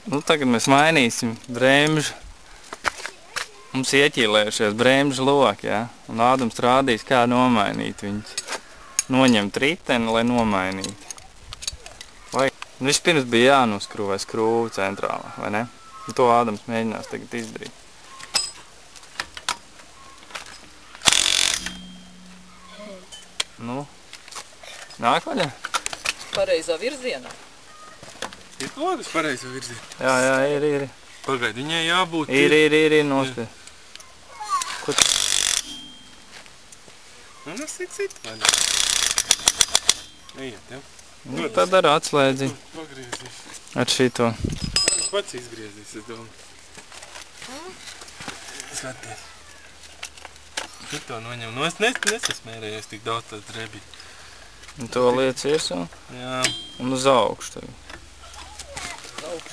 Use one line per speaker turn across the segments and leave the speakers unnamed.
Nu, tagad mēs mainīsim bremžu. Mums ieķīlējušies bremžu loki, jā. Un Ādams rādīs, kā nomainīt viņus. Noņemt riteni, lai nomainītu. Vispirms bija jānoskrūvē skrūve centrālā, vai ne? Un to Ādams mēģinās tagad izdarīt. Nu, nāk vaļā?
Pareizā virzienā.
Ir logas pareizā virzienā?
Jā, ir.
Pagaid, viņai jābūt...
Ir, nospēj. Ko tu?
Nu, tas ir cita vaļā. Ejiet, ja?
Nu, tad ar atslēdzi.
Pagriezīs.
Ar šito.
Pats izgriezīs, es domāju. Skaties. Šito noņem. Nu, es nesasmērējos tik daudz tās drebi.
Un to liec iesū.
Jā.
Un uz augšu tagad.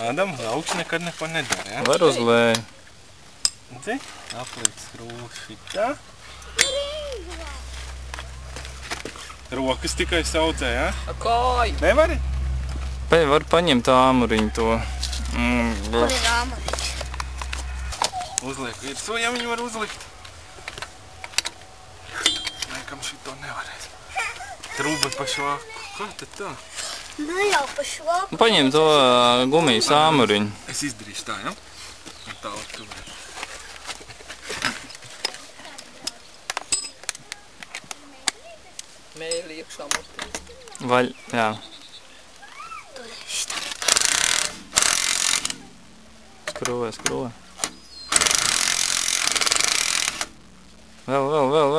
Ādam, uz augšu nekad neko nedara, ja?
Var uz leju.
Dzi? Apliek skrūvas šitā. Rokas tikai saudzē, ja?
Kāju.
Nevari?
Var paņemt āmuriņu to.
Kur ir āmuriņš?
Uzliek virsū, ja viņu var uzlikt. Laikam šito nevarēs. Trūba pa švaku. Kā tad tā?
Ne jau pa švaku.
Paņem to gumijas āmuriņu.
Es izdarīšu tā, ja? Un tālāk tu varēsi.
Mēli iekšā mutī.
Jā. Skrūvē. Vēl,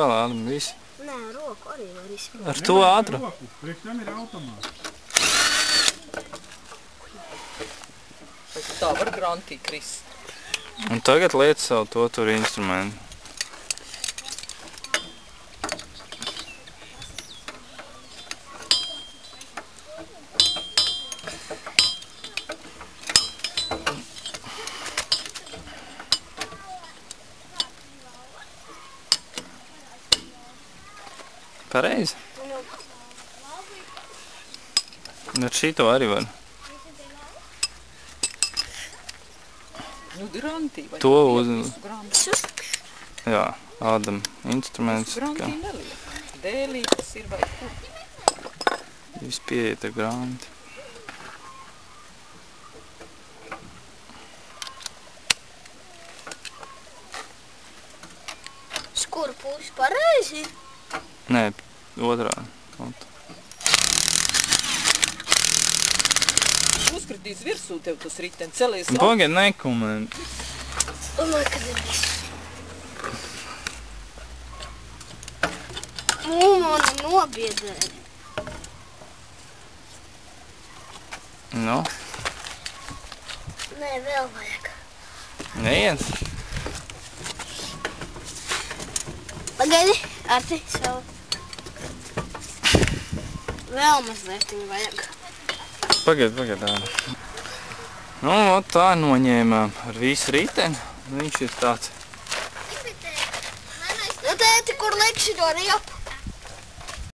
Ādam, visi.
Nē, roku arī var izspēlēt.
Ar to ātru.
Priekš tam ir automāts.
Tā var grantī krist.
Un tagad liec savu to tur instrumentu. Pareizi. Un ar šito arī var.
Nu, grantī vai?
To uz... Jā, Ādam instruments.
Grantī neliek. Dēlītes ir vai kur?
Viss pieiet ar granti.
Skuru pusi pareizi?
Nē, otrā.
Uzkritīs virsū tev tas riteni, celies
Pagaid, nekomend.
Domāju, kad ir viss. Mani nobiedēja.
Nu?
Nē, vēl vajag.
Neiet?
Pagaidi, Arti, savu. Vēl mazliet vajag.
Pagaid, Ādam. Nu, tā noņēmām ar visu riteni. Viņš ir tāds.
Nu, tēti, kur liek šito riepu?